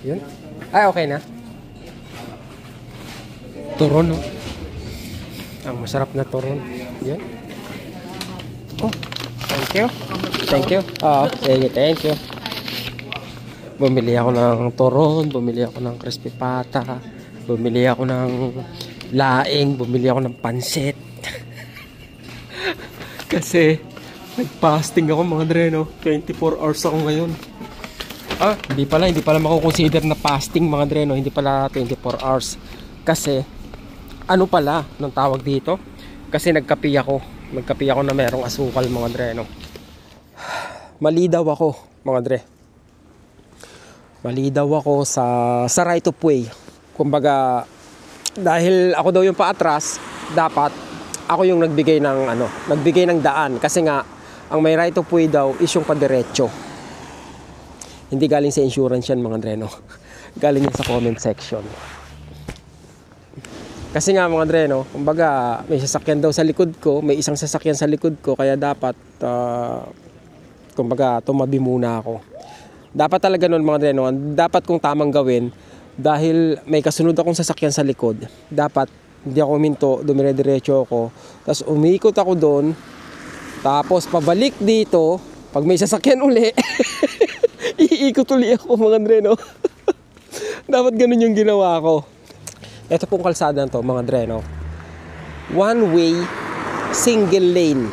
Yun. Ay, okay na. Turon, no? Ang masarap na turon. Yun. Oh, thank you. Thank you. Oo, sige, thank you. Bumili ako ng turon, bumili ako ng crispy pata, bumili ako ng laing, bumili ako ng pansit. Kasi nag-fasting ako mga dre, no? 24 hours ako ngayon. Hindi pala mako-consider na fasting mga dre, no? Hindi pala 24 hours. Kasi ano pala nung tawag dito? Kasi nagkape ako na merong asukal mga dre, no? Mali daw ako mga dre. Mali daw ako sa right of way. Kumbaga, dahil ako daw yung paatras, dapat ako yung nagbigay ng daan. Kasi nga, ang may right of way daw is yung padiretso. Hindi galing sa insurance yan mga dreno. Galing yan sa comment section. Kasi nga mga dreno, kumbaga, may sasakyan daw sa likod ko, may isang sasakyan sa likod ko, kaya dapat, kumbaga, tumabi muna ako. Dapat talaga nun mga dreno, dapat kong tamang gawin dahil may kasunod akong sasakyan sa likod. Dapat hindi ako huminto, dumire-diretso ako. Tapos umikot ako doon. Tapos pabalik dito, pag may sasakyan uli, iikot uli ako mga dreno. Dapat ganun yung ginawa ko. Ito pong kalsada na to mga dreno. One way, single lane.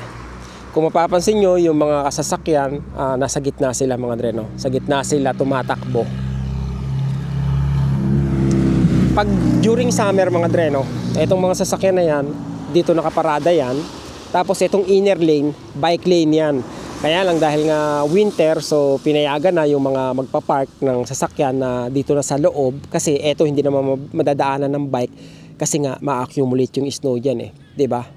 Kung mapapansin nyo, yung mga kasasakyan, nasa gitna sila mga dreno. Sa gitna sila tumatakbo. Pag during summer mga dreno, itong mga sasakyan na yan, dito nakaparada yan. Tapos itong inner lane, bike lane yan. Kaya lang dahil nga winter, so pinayagan na yung mga magpapark ng sasakyan na dito na sa loob. Kasi ito hindi naman madadaanan ng bike. Kasi nga ma-accumulate yung snow dyan eh. 'Di ba?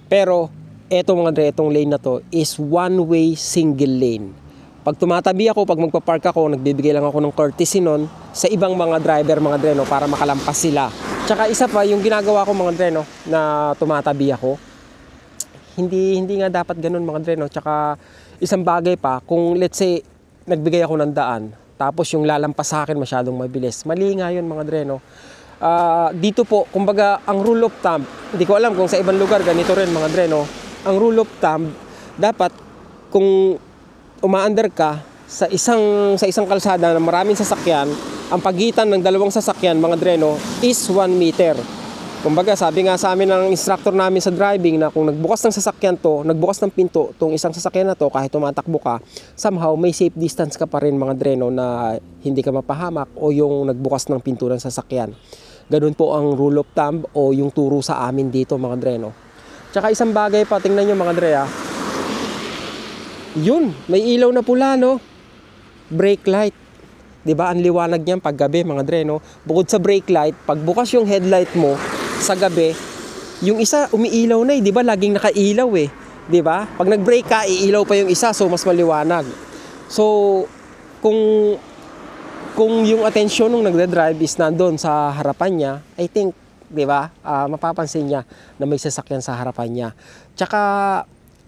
Pero eto mga dre, itong lane na to is one way single lane. Pag tumatabi ako, pag magpa-park ako, nagbibigay lang ako ng courtesy nun sa ibang mga driver mga dre, no, para makalampas sila. Tsaka isa pa, yung ginagawa ko mga dre, no, na tumatabi ako, hindi nga dapat ganun mga dre, no. Tsaka isang bagay pa, kung let's say nagbigay ako ng daan, tapos yung lalampas sa akin masyadong mabilis, mali nga yun mga dre, no. Dito po, kumbaga ang rule of thumb, hindi ko alam kung sa ibang lugar ganito rin mga dre, no. Ang rule of thumb, dapat kung umaandar ka sa isang kalsada na maraming sasakyan, ang pagitan ng dalawang sasakyan mga dreno is 1 meter. Kumbaga sabi nga sa amin ng instructor namin sa driving na kung nagbukas ng sasakyan to, nagbukas ng pinto tong isang sasakyan na to, kahit tumatakbo ka, somehow may safe distance ka pa rin mga dreno na hindi ka mapahamak o yung nagbukas ng pinto ng sasakyan. Ganun po ang rule of thumb o yung turo sa amin dito mga dreno. Tsaka isang bagay pa, tingnan nyo mga dre, yun, may ilaw na pula, no? Brake light. Diba, ang liwanag niyan pag gabi mga dre, no? Bukod sa brake light, pag bukas yung headlight mo sa gabi, yung isa umiilaw na eh, diba? Laging nakailaw eh. Diba? Pag nag-brake ka, iilaw pa yung isa, so mas maliwanag. So, kung yung atensyon nung nagde-drive is nandun sa harapan niya, I think, diba, mapapansin niya na may sasakyan sa harapan niya. Tsaka,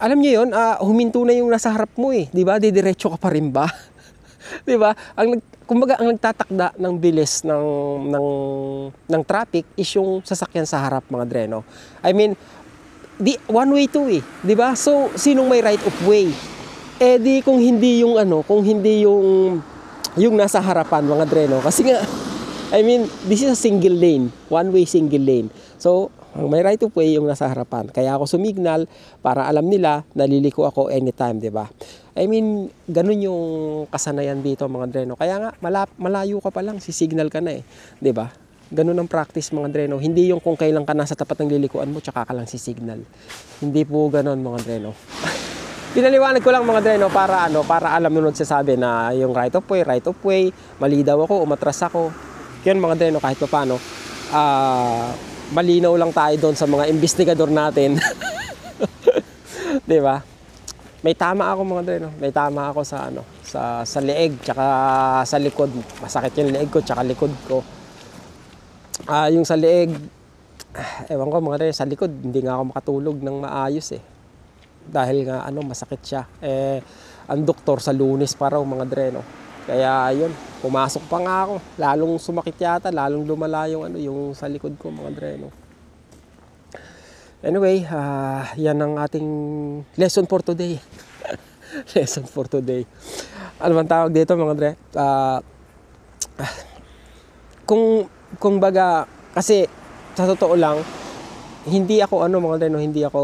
alam niyo yun, huminto na yung nasa harap mo eh. Diba, didiretso ka pa rin ba? Diba, kumbaga, ang nagtatakda ng bilis ng traffic is yung sasakyan sa harap mga dreno. I mean, one way to eh. Diba? So, sinong may right of way? Eh di kung hindi yung yung nasa harapan mga dreno. Kasi nga, I mean, this is a single lane. One way single lane. So, ang may right of way yung nasa harapan. Kaya ako sumignal para alam nila naliliko ako anytime, 'di ba? I mean, ganun yung kasanayan dito mga dreno. Kaya nga malayo ka pa lang, sisignal ka na eh, 'di ba? Ganun ang practice mga dreno. Hindi yung kung kailan ka nasa tapat ng lilikuan mo tsaka ka lang sisignal. Hindi po ganun mga dreno. Pinaliwanag ko lang mga dreno para alam nung nagsasabi na yung right of way, mali daw ako, umatras ako. Yan mga dreno, kahit pa paano, malinaw lang tayo doon sa mga investigador natin. 'Di ba? May tama ako mga dreno, may tama ako sa leeg tsaka sa likod. Masakit yung leeg ko tsaka likod ko. Yung sa leeg, ewan ko mga dreno, sa likod hindi nga ako makatulog ng maayos eh. Dahil nga masakit siya. Ang doktor sa Lunes pa raw mga dreno. Kaya yun, pumasok pa nga ako. Lalong sumakit yata, lalong lumala yung, yung sa likod ko mga dreno. Anyway, yan ang ating lesson for today. Lesson for today. Ano bang tawag dito mga dre? Kung baga, kasi sa totoo lang, hindi ako mga dre, no, hindi ako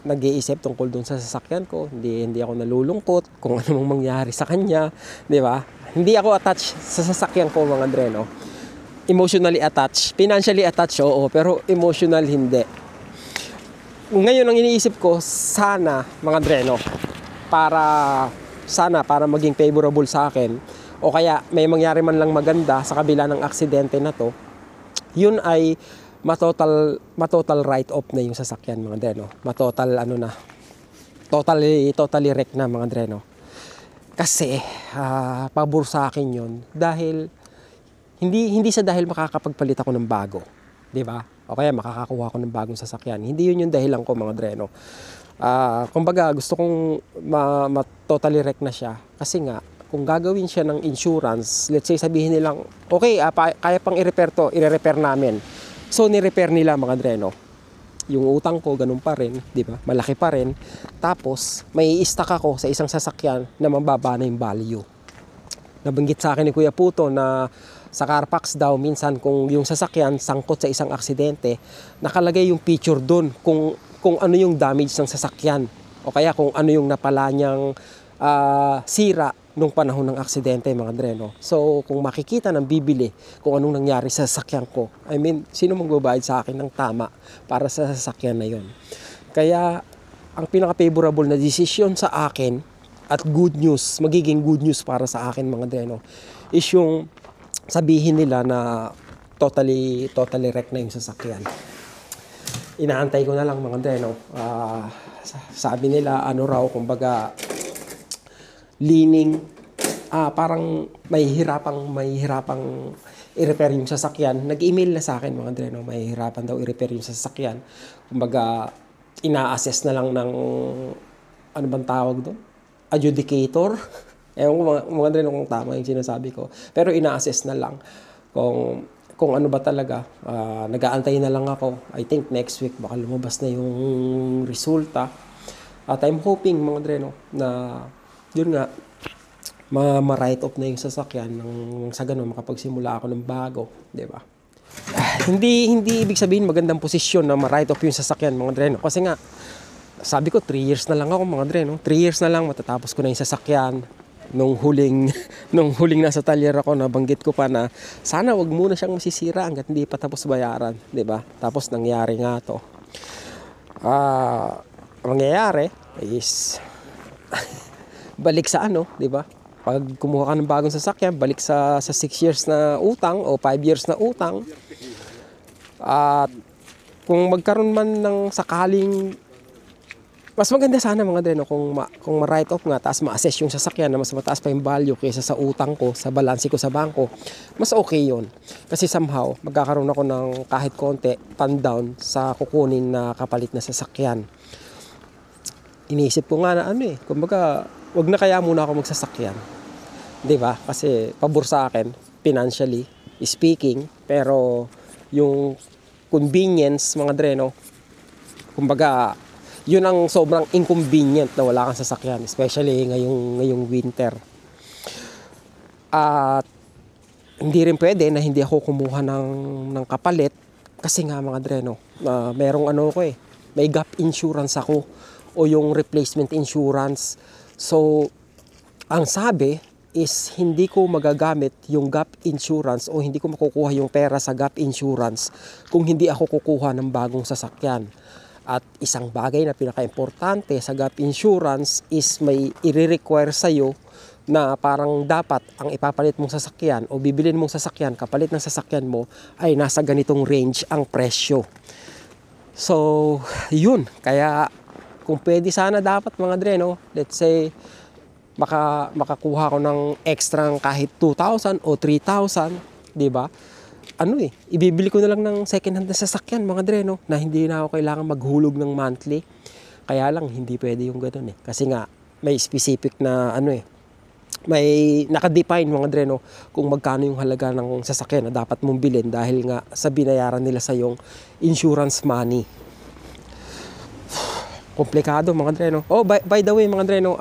nag-iisip tungkol dun sa sasakyan ko. Hindi ako nalulungkot kung ano mang mangyari sa kanya, di ba? Hindi ako attached sa sasakyan ko mga dre, no. Emotionally attached, financially attached, oo, pero emotional hindi. Ngayon ang iniisip ko, sana mga dre, no, para maging favorable sa akin, o kaya may mangyari man lang maganda sa kabila ng aksidente na to, yun ay matotal write-off na yung sasakyan mga dreno. Matotal totally wreck na mga dreno. Kasi pabor sa akin yun dahil hindi sa dahil makakapagpalit ako ng bago, 'di ba? O kaya makakakuha ako ng bagong sasakyan. Hindi yun yung dahilan ko mga dreno. Kumbaga gusto kong totally wreck na siya kasi nga kung gagawin siya ng insurance, let's say sabihin nilang okay, kaya pang i-repair to, i-repair namin. So ni-repair nila mga dreno. Yung utang ko ganun pa rin, 'di ba? Malaki pa rin. Tapos may i-stack ako sa isang sasakyan na mababa na yung value. Nabanggit sa akin ni Kuya Puto na sa Carfax daw minsan kung yung sasakyan sangkot sa isang aksidente, nakalagay yung picture doon kung ano yung damage ng sasakyan o kaya kung ano yung napala niyang sira nung panahon ng aksidente mga dreno. So kung makikita ng bibili kung anong nangyari sa sasakyan ko, I mean, sino magbabayad sa akin ng tama para sa sasakyan na yon? Kaya ang pinaka-favorable na decision sa akin at good news, magiging good news para sa akin mga dreno, is yung sabihin nila na totally wreck na yung sasakyan. Inaantay ko na lang mga dreno. Sabi nila raw kumbaga leaning, parang may hirapang i-repair yung sasakyan. Nag-email na sa akin mga dreno, may hirapan daw i-repair yung sasakyan. Kumbaga ina-assess na lang ng ano bang tawag doon? Adjudicator. Ewan ko mga dreno kung tama yung sinasabi ko. Pero ina-assess na lang kung ano ba talaga. Nag-aantay na lang ako. I think next week baka lumabas na yung resulta. At I'm hoping mga dreno na yun nga, ma-write off na yung sasakyan sa ganun makapagsimula ako ng bago, 'di ba? Hindi ibig sabihin magandang posisyon na ma-write off yung sasakyan mga dreno. Kasi nga, sabi ko 3 years na lang ako mga dreno. 3 years na lang matatapos ko na yung sasakyan. Nung huling nasa talyer ako, nabanggit ko pa na sana wag muna siyang masisira hangga't hindi pa tapos bayaran, 'di ba? Tapos nangyari nga 'to. Mangyayari is balik sa 'di ba? Pag kumuha ka ng bagong sasakyan, balik sa 6 years na utang o 5 years na utang. At kung magkaroon man ng sakaling mas maganda sana mga dreno kung ma-write off nga taas ma-assess yung sasakyan na mas mataas pa yung value kaysa sa utang ko, sa balanse ko sa bangko, mas okay yun. Kasi somehow, magkakaroon ako ng kahit konti pan-down sa kukunin na kapalit na sasakyan. Iniisip ko nga na kumbaga, wag na kaya muna ako magsasakyan. 'Di ba? Kasi pabor sa akin financially speaking, pero yung convenience mga dreno, kumbaga, yun ang sobrang inconvenient na wala kang sasakyan, especially ngayong winter. At hindi rin pwede na hindi ako kumuha ng kapalit kasi nga mga dreno, merong may gap insurance ako o yung replacement insurance. So, ang sabi is hindi ko magagamit yung gap insurance o hindi ko makukuha yung pera sa gap insurance kung hindi ako kukuha ng bagong sasakyan. At isang bagay na pinaka-importante sa gap insurance is may i-require sa'yo na parang dapat ang ipapalit mong sasakyan o bibilin mong sasakyan, kapalit ng sasakyan mo ay nasa ganitong range ang presyo. So, yun. Kaya kung pwede sana dapat mga dreno, let's say makakuha ko ng extra kahit 2,000 o 3,000, 'di ba? Ibibili ko na lang ng second hand na sasakyan mga dreno na hindi na ako kailangan maghulog ng monthly. Kaya lang hindi pwede yung ganoon kasi nga may specific na may nakadefine mga dreno kung magkano yung halaga ng sasakyan na dapat mong bilhin dahil nga sa binayaran nila sa yung insurance money. Komplikado mga dreno. Oh, by the way mga dreno,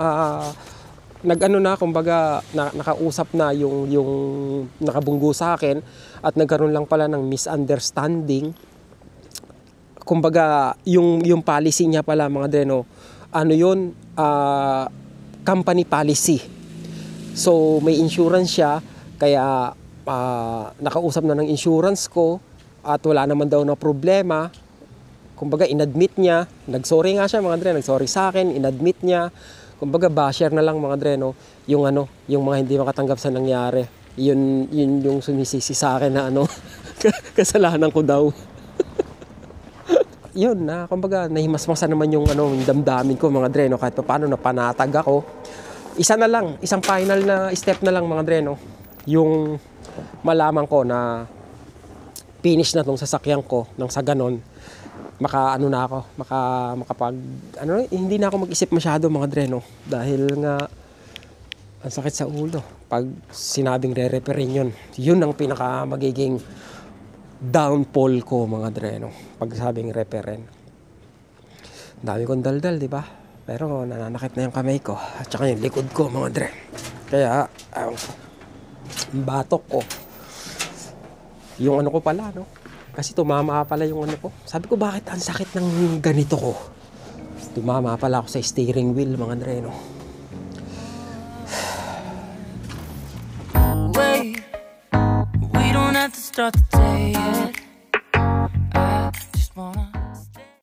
nag-ano na, kumbaga nakausap na yung nakabunggo sa akin at nagkaroon lang pala ng misunderstanding. Kumbaga yung policy niya pala mga dreno, ano yun, company policy. So may insurance siya, kaya nakausap na ng insurance ko at wala naman daw na problema. Kumbaga inadmit niya, nagsorry nga siya mga dreno, nagsorry sa akin, inadmit niya. Kumbaga basher na lang mga dreno, yung mga hindi makatanggap sa nangyari. Yun yung sumisisi sa akin na kasalanan ko daw. Yun na, kumbaga nahimasmasa naman yung yung damdamin ko mga dreno, kahit paano napanatag ako. Isang final na step na lang mga dreno, yung malaman ko na finish na tong sasakyan ko nang sa ganon hindi na ako mag-isip masyado mga dreno, dahil nga ang sakit sa ulo pag sinabing re-reparin yun ang pinaka magiging downfall ko mga dreno, pag sabing reparin. Dami kong daldal, di ba? Pero nananakit na yung kamay ko at saka yung likod ko mga dre. Kaya batok ko yung ko pala kasi tumama pala yung ko. Sabi ko bakit ang sakit ng ganito ko. Tumama pala ako sa steering wheel mga dre Wait, we don't have to start the day yet.